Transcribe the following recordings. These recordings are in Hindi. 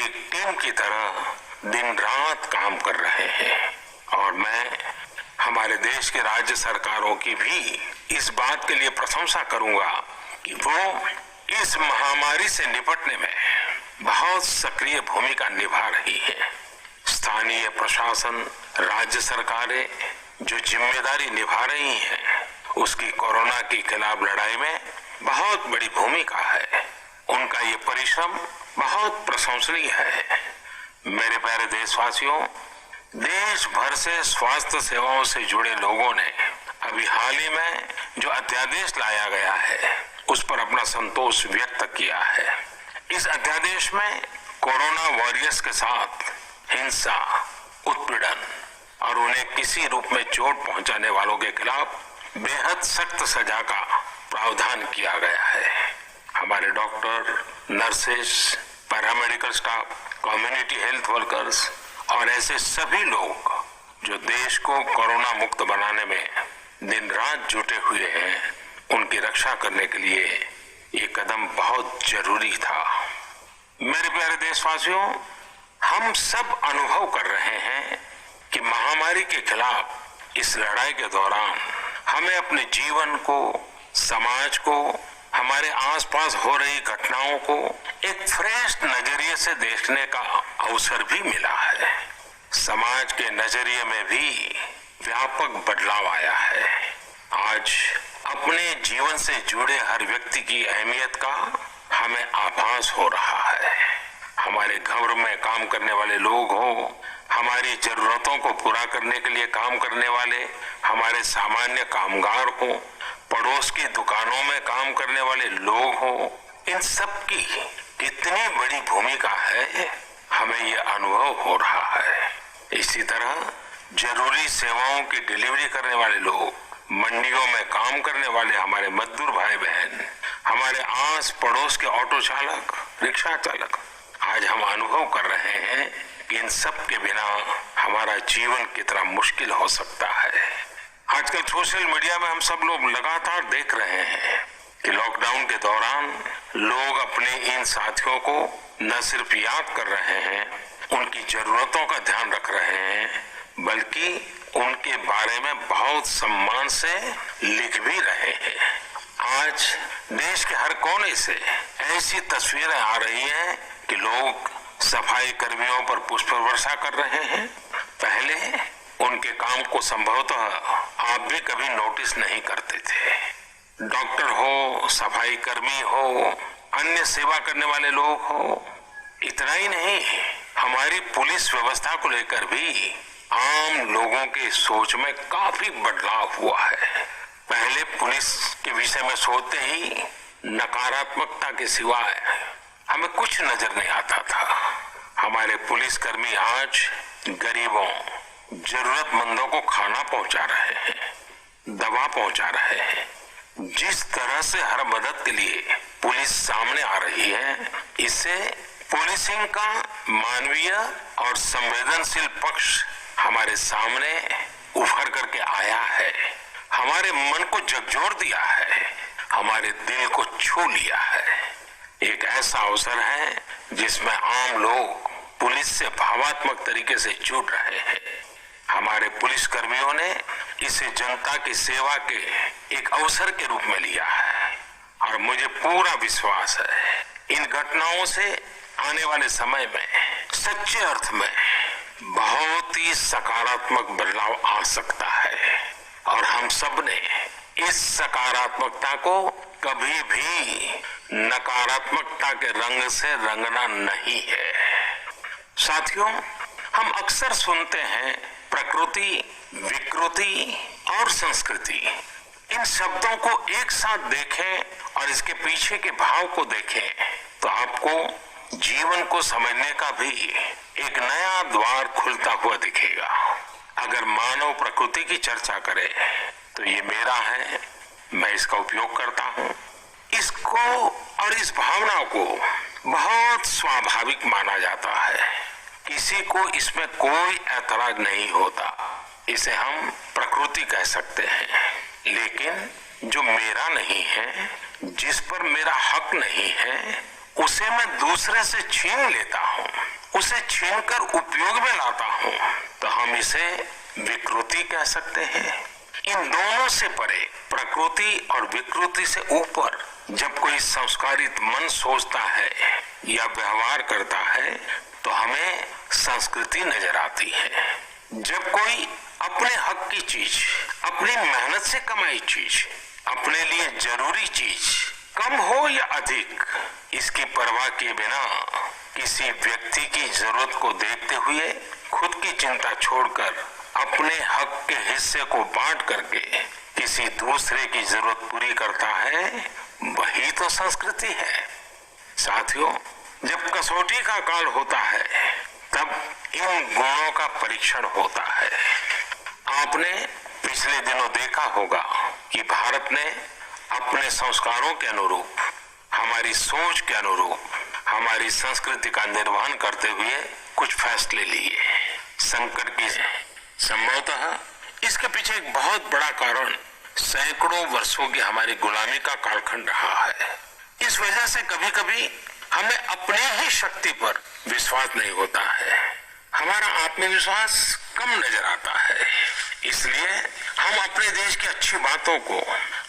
एक टीम की तरह दिन रात काम कर रहे हैं और मैं हमारे देश के राज्य सरकारों की भी इस बात के लिए प्रशंसा करूंगा कि वो इस महामारी से निपटने में बहुत सक्रिय भूमिका निभा रही है। स्थानीय प्रशासन, राज्य सरकारें जो जिम्मेदारी निभा रही हैं, उसकी कोरोना के खिलाफ लड़ाई में बहुत बड़ी भूमिका है। उनका ये परिश्रम बहुत प्रशंसनीय है। मेरे प्यारे देशवासियों, देश भर से स्वास्थ्य सेवाओं से जुड़े लोगों ने अभी हाल ही में जो अध्यादेश लाया गया है उस पर अपना संतोष व्यक्त किया है। इस अध्यादेश में कोरोना वॉरियर्स के साथ हिंसा, उत्पीड़न और उन्हें किसी रूप में चोट पहुंचाने वालों के खिलाफ बेहद सख्त सजा का प्रावधान किया गया है। हमारे doctor, nurses, paramedical staff, community health workers और ऐसे सभी लोग जो देश को कोरोना मुक्त बनाने में दिन रात जुटे हुए हैं, उनकी रक्षा करने के लिए ये कदम बहुत जरूरी था। मेरे प्यारे देशवासियों, हम सब अनुभव कर रहे हैं कि महामारी के खिलाफ इस लड़ाई के दौरान हमें अपने जीवन को, समाज को, हमारे आसपास हो रही घटनाओं को एक फ्रेश नजरिए से देखने का अवसर भी मिला है। समाज के नजरिए में भी व्यापक बदलाव आया है। आज अपने जीवन से जुड़े हर व्यक्ति की अहमियत का हमें आभास हो रहा है। हमारे घर में काम करने वाले लोग हो, हमारी जरूरतों को पूरा करने के लिए काम करने वाले हमारे सामान्य कामगार हो, पड़ोस की दुकानों में काम करने वाले लोग हो, इन सब की कितनी बड़ी भूमिका है, हमें ये अनुभव हो रहा है। इसी तरह जरूरी सेवाओं की डिलीवरी करने वाले लोग, मंडियों में काम करने वाले हमारे मजदूर भाई बहन, हमारे आस पड़ोस के ऑटो चालक, रिक्शा चालक, आज हम अनुभव कर रहे हैं कि इन सब के बिना हमारा जीवन कितना मुश्किल हो सकता है। आजकल सोशल मीडिया में हम सब लोग लगातार देख रहे हैं कि लॉकडाउन के दौरान लोग अपने इन साथियों को न सिर्फ याद कर रहे हैं, उनकी जरूरतों का ध्यान रख रहे हैं, बल्कि उनके बारे में बहुत सम्मान से लिख भी रहे हैं। आज देश के हर कोने से ऐसी तस्वीरें आ रही हैं कि लोग सफाई कर्मियों पर पुष्प वर्षा कर रहे हैं। पहले उनके काम को संभवतः आप भी कभी नोटिस नहीं करते थे। डॉक्टर हो, सफाई कर्मी हो, अन्य सेवा करने वाले लोग हो, इतना ही नहीं, हमारी पुलिस व्यवस्था को लेकर भी आम लोगों की सोच में काफी बदलाव हुआ है। पहले पुलिस के विषय में सोचते ही नकारात्मकता के सिवाय हमें कुछ नजर नहीं आता था। हमारे पुलिसकर्मी आज गरीबों, जरूरतमंदों को खाना पहुंचा रहे हैं, दवा पहुंचा रहे हैं। जिस तरह से हर मदद के लिए पुलिस सामने आ रही है, इससे पुलिसिंग का मानवीय और संवेदनशील पक्ष हमारे सामने उभर करके आया है, हमारे मन को झकझोर दिया है, हमारे दिल को छू लिया है। एक ऐसा अवसर है जिसमें आम लोग पुलिस से भावात्मक तरीके से जुड़ रहे हैं। हमारे पुलिस कर्मियों ने इसे जनता की सेवा के एक अवसर के रूप में लिया है और मुझे पूरा विश्वास है इन घटनाओं से आने वाले समय में सच्चे अर्थ में बहुत ही सकारात्मक बदलाव आ सकता है और हम सब ने इस सकारात्मकता को कभी भी नकारात्मकता के रंग से रंगना नहीं है। साथियों, हम अक्सर सुनते हैं प्रकृति, विकृति और संस्कृति। इन शब्दों को एक साथ देखें और इसके पीछे के भाव को देखें तो आपको जीवन को समझने का भी एक नया द्वार खुलता हुआ दिखेगा। अगर मानव प्रकृति की चर्चा करें तो ये मेरा है, मैं इसका उपयोग करता हूँ। इसको और इस भावना को बहुत स्वाभाविक माना जाता है, किसी को इसमें कोई ऐतराज नहीं होता। इसे हम प्रकृति कह सकते हैं। लेकिन जो मेरा नहीं है, जिस पर मेरा हक नहीं है, उसे मैं दूसरे से छीन लेता हूँ, उसे छीनकर उपयोग में लाता हूँ, तो हम इसे विकृति कह सकते हैं। इन दोनों से परे, प्रकृति और विकृति से ऊपर जब कोई संस्कारित मन सोचता है या व्यवहार करता है तो हमें संस्कृति नजर आती है। जब कोई अपने हक की चीज, अपनी मेहनत से कमाई चीज, अपने लिए जरूरी चीज कम हो या अधिक, इसकी परवाह किए बिना किसी व्यक्ति की जरूरत को देखते हुए खुद की चिंता छोड़कर अपने हक के हिस्से को बांट करके किसी दूसरे की जरूरत पूरी करता है, वही तो संस्कृति है। साथियों, जब कसौटी का काल होता है तब इन गुणों का परीक्षण होता है। आपने पिछले दिनों देखा होगा कि भारत ने अपने संस्कारों के अनुरूप, हमारी सोच के अनुरूप, हमारी संस्कृति का निर्वहन करते हुए कुछ फैसले लिए। संकट की संभवतः इसके पीछे एक बहुत बड़ा कारण सैकड़ों वर्षों की हमारी गुलामी का कालखंड रहा है। इस वजह से कभी कभी हमें अपने ही शक्ति पर विश्वास नहीं होता है, हमारा आत्मविश्वास कम नजर आता है। इसलिए हम अपने देश की अच्छी बातों को,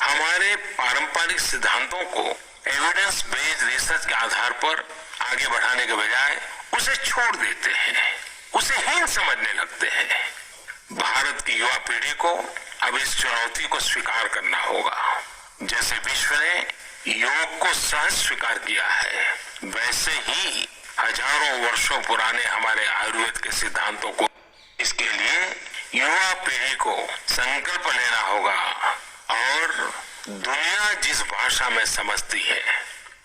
हमारे पारंपरिक सिद्धांतों को एविडेंस बेस्ड रिसर्च के आधार पर आगे बढ़ाने के बजाय उसे छोड़ देते हैं, उसे हीन समझने लगते हैं। भारत की युवा पीढ़ी को अब इस चुनौती को स्वीकार करना होगा। जैसे विश्व ने योग को सहज स्वीकार किया है, वैसे ही हजारों वर्षों पुराने हमारे आयुर्वेद के सिद्धांतों को, इसके लिए युवा पीढ़ी को संकल्प लेना होगा और दुनिया जिस भाषा में समझती है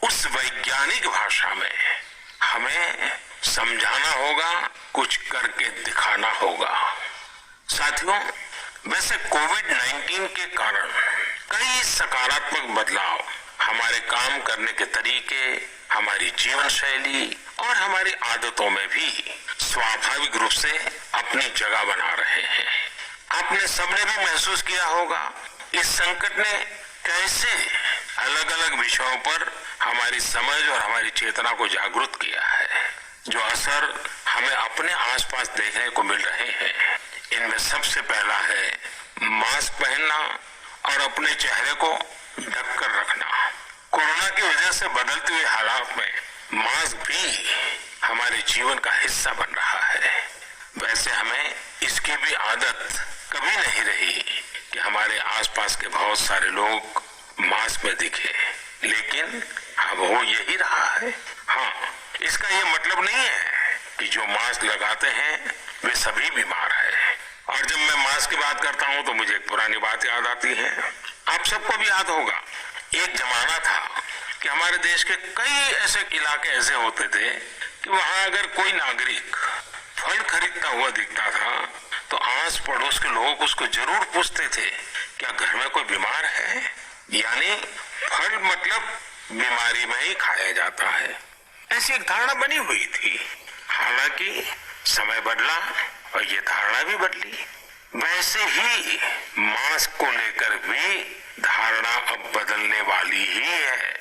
उस वैज्ञानिक भाषा में हमें समझाना होगा, कुछ करके दिखाना होगा। साथियों, वैसे कोविड-19 के कारण कई सकारात्मक बदलाव हमारे काम करने के तरीके, हमारी जीवन शैली और हमारी आदतों में भी स्वाभाविक रूप से अपनी जगह बना रहे हैं। आपने सबने भी महसूस किया होगा इस संकट ने कैसे अलग अलग विषयों पर हमारी समझ और हमारी चेतना को जागरूक किया है। जो असर हमें अपने आसपास देखने को मिल रहे हैं, इनमें सबसे पहला है मास्क पहनना और अपने चेहरे को ढककर रखना। कोरोना की वजह से बदलते हुए हालात में मास्क भी हमारे जीवन का हिस्सा बन रहा है। वैसे हमें इसकी भी आदत कभी नहीं रही कि हमारे आसपास के बहुत सारे लोग मास्क में दिखे, लेकिन अब वो यही रहा है। हाँ, इसका ये मतलब नहीं है कि जो मास्क लगाते हैं वे सभी बीमार हैं। और जब मैं मास्क की बात करता हूँ तो मुझे एक पुरानी बात याद आती है। आप सबको भी याद होगा, एक जमाना था कि हमारे देश के कई ऐसे इलाके ऐसे होते थे कि वहां अगर कोई नागरिक फल खरीदता हुआ दिखता था तो आस पड़ोस के लोग उसको जरूर पूछते थे, क्या घर में कोई बीमार है? यानी फल मतलब बीमारी में ही खाया जाता है, ऐसी एक धारणा बनी हुई थी। हालांकि समय बदला और ये धारणा भी बदली। वैसे ही मास्क को लेकर भी धारणा अब बदलने वाली ही है।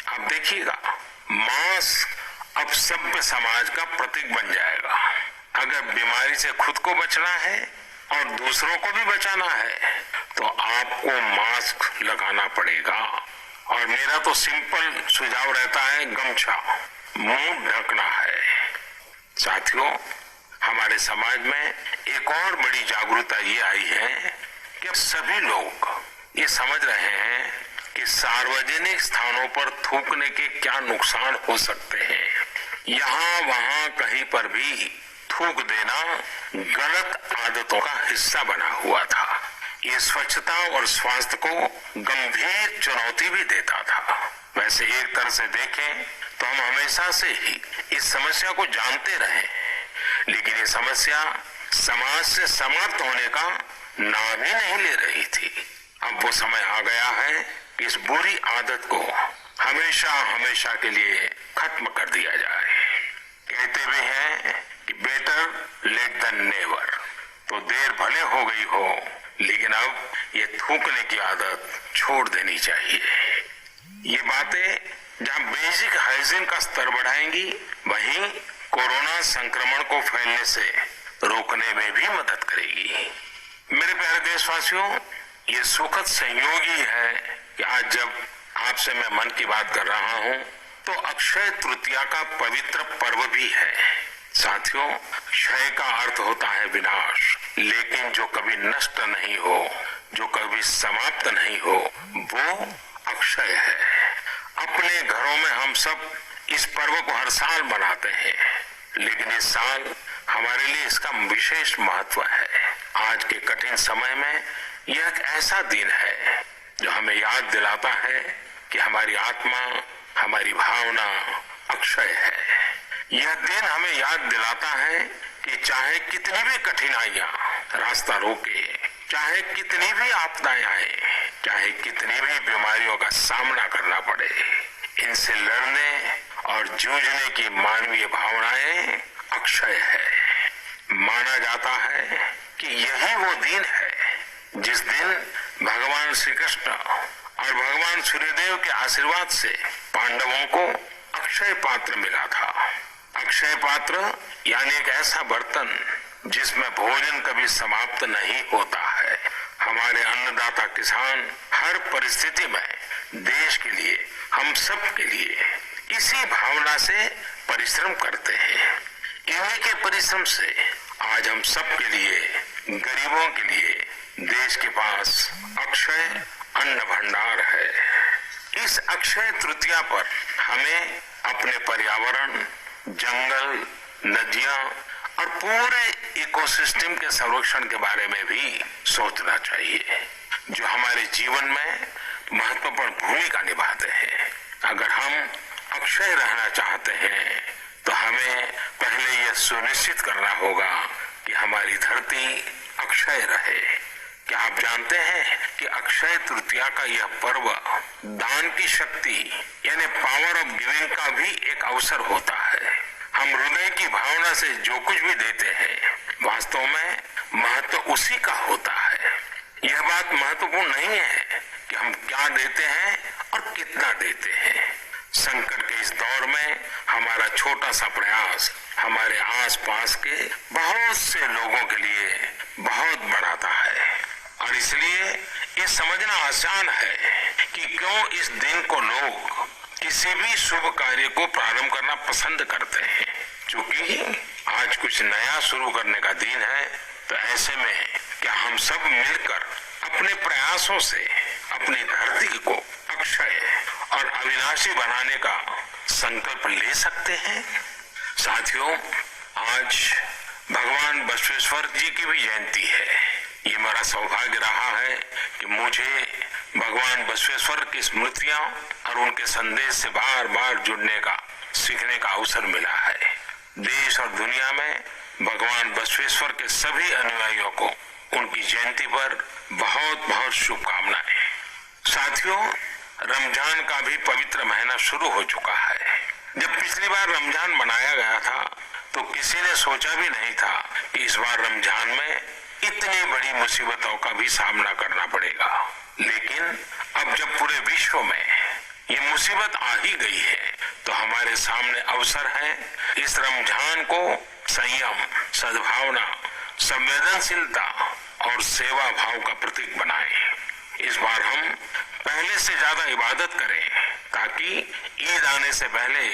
अब देखिएगा, मास्क अब सभ्य समाज का प्रतीक बन जाएगा। अगर बीमारी से खुद को बचना है और दूसरों को भी बचाना है तो आपको मास्क लगाना पड़ेगा। और मेरा तो सिंपल सुझाव रहता है, गमछा मुंह ढकना है। साथियों, हमारे समाज में एक और बड़ी जागरूकता ये आई है कि अब सभी लोग ये समझ रहे हैं कि सार्वजनिक स्थानों पर थूकने के क्या नुकसान हो सकते हैं। यहाँ वहाँ कहीं पर भी थूक देना गलत आदतों का हिस्सा बना हुआ था। ये स्वच्छता और स्वास्थ्य को गंभीर चुनौती भी देता था। वैसे एक तरह से देखें तो हम हमेशा से ही इस समस्या को जानते रहे, लेकिन ये समस्या समाज से समाप्त होने का नाम ही नहीं ले रही थी। अब वो समय आ गया है कि इस बुरी आदत को हमेशा हमेशा के लिए खत्म कर दिया जाए। कहते भी हैं कि बेटर लेट देन नेवर, तो देर भले हो गई हो, लेकिन अब ये थूकने की आदत छोड़ देनी चाहिए। ये बातें जहां बेसिक हाइजीन का स्तर बढ़ाएंगी, वहीं कोरोना संक्रमण को फैलने से रोकने में भी मदद करेगी। मेरे प्यारे देशवासियों, ये सुखद संयोग ही है कि आज जब आपसे मैं मन की बात कर रहा हूं तो अक्षय तृतीया का पवित्र पर्व भी है। साथियों, क्षय का अर्थ होता है विनाश, लेकिन जो कभी नष्ट नहीं हो, जो कभी समाप्त नहीं हो, वो अक्षय है। अपने घरों में हम सब इस पर्व को हर साल मनाते हैं, लेकिन इस साल हमारे लिए इसका विशेष महत्व है। आज के कठिन समय में यह एक ऐसा दिन है जो हमें याद दिलाता है कि हमारी आत्मा, हमारी भावना अक्षय है। यह दिन हमें याद दिलाता है कि चाहे कितनी भी कठिनाइयां रास्ता रोके, चाहे कितनी भी आपदाएं आए, चाहे कितनी भी बीमारियों का सामना करना पड़े, इनसे लड़ने और जूझने की मानवीय भावनाएं अक्षय है। माना जाता है कि यही वो दिन है जिस दिन भगवान श्री कृष्ण और भगवान सूर्यदेव के आशीर्वाद से पांडवों को अक्षय पात्र मिला था। अक्षय पात्र यानी एक ऐसा बर्तन जिसमें भोजन कभी समाप्त नहीं होता है। हमारे अन्नदाता किसान हर परिस्थिति में देश के लिए, हम सब के लिए इसी भावना से परिश्रम करते हैं। इन्हीं के परिश्रम से आज हम सब के लिए, गरीबों के लिए देश के पास अक्षय अन्न भंडार है। इस अक्षय तृतीया पर हमें अपने पर्यावरण, जंगल, नदियां और पूरे इकोसिस्टम के संरक्षण के बारे में भी सोचना चाहिए, जो हमारे जीवन में महत्वपूर्ण भूमिका निभाते हैं। अगर हम अक्षय रहना चाहते हैं तो हमें पहले यह सुनिश्चित करना होगा कि हमारी धरती अक्षय रहे। क्या आप जानते हैं कि अक्षय तृतीया का यह पर्व दान की शक्ति यानी पावर ऑफ गिविंग का भी एक अवसर होता है। हम हृदय की भावना से जो कुछ भी देते हैं, वास्तव में महत्व उसी का होता है। यह बात महत्वपूर्ण नहीं है कि हम क्या देते हैं और कितना देते हैं। संकट के इस दौर में हमारा छोटा सा प्रयास हमारे आसपास के बहुत से लोगों के लिए बहुत बढ़ाता है। और इसलिए ये समझना आसान है कि क्यों इस दिन को लोग किसी भी शुभ कार्य को प्रारंभ करना पसंद करते हैं। क्योंकि आज कुछ नया शुरू करने का दिन है, तो ऐसे में क्या हम सब मिलकर अपने प्रयासों से अपनी धरती को अक्षय और अविनाशी बनाने का संकल्प ले सकते हैं? साथियों, आज भगवान बसवेश्वर जी की भी जयंती है। ये मेरा सौभाग्य रहा है कि मुझे भगवान बसवेश्वर की स्मृतियां और उनके संदेश से बार बार जुड़ने का, सीखने का अवसर मिला है। देश और दुनिया में भगवान बसवेश्वर के सभी अनुयायियों को उनकी जयंती पर बहुत बहुत शुभकामनाएं। साथियों, रमजान का भी पवित्र महीना शुरू हो चुका है। जब पिछली बार रमजान मनाया गया था तो किसी ने सोचा भी नहीं था कि इस बार रमजान में इतनी बड़ी मुसीबतों का भी सामना करना पड़ेगा। लेकिन अब जब पूरे विश्व में ये मुसीबत आ ही गई है, तो हमारे सामने अवसर है इस रमजान को संयम, सद्भावना, संवेदनशीलता और सेवा भाव का प्रतीक बनाएं। इस बार हम पहले से ज्यादा इबादत करें ताकि ईद आने से पहले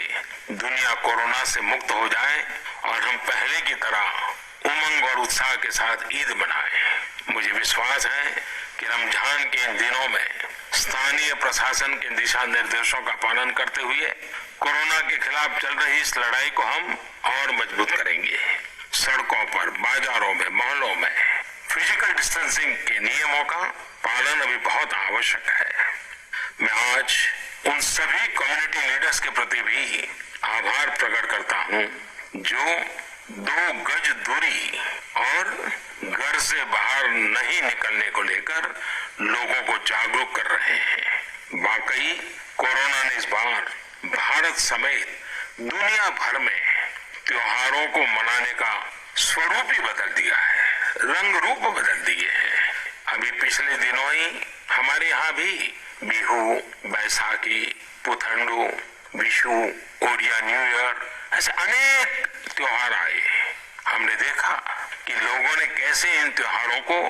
दुनिया कोरोना से मुक्त हो जाए और हम पहले की तरह उमंग और उत्साह के साथ ईद मनाएं। मुझे विश्वास है कि रमजान के इन दिनों में स्थानीय प्रशासन के दिशा निर्देशों का पालन करते हुए कोरोना के खिलाफ चल रही इस लड़ाई को हम और मजबूत करेंगे। सड़कों पर, बाजारों में, मोहल्लों में फिजिकल डिस्टेंसिंग के नियमों का पालन अभी बहुत आवश्यक है। मैं आज उन सभी कम्युनिटी लीडर्स के प्रति भी आभार प्रकट करता हूं जो 2 गज दूरी और घर से बाहर नहीं निकलने को लेकर लोगों को जागरूक कर रहे हैं। वाकई कोरोना ने इस बार भारत समेत दुनिया भर में त्योहारों को मनाने का स्वरूप ही बदल दिया है, रंग रूप बदल दिए हैं। अभी पिछले दिनों ही हमारे यहाँ भी बिहू, बैसाखी, पुथंडू, विशु, ओडिया न्यू ईयर, ऐसे अनेक त्योहार आए। हमने देखा कि लोगों ने कैसे इन त्योहारों को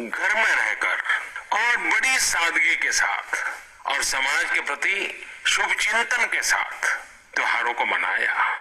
घर में रहकर और बड़ी सादगी के साथ और समाज के प्रति शुभ चिंतन के साथ त्योहारों को मनाया।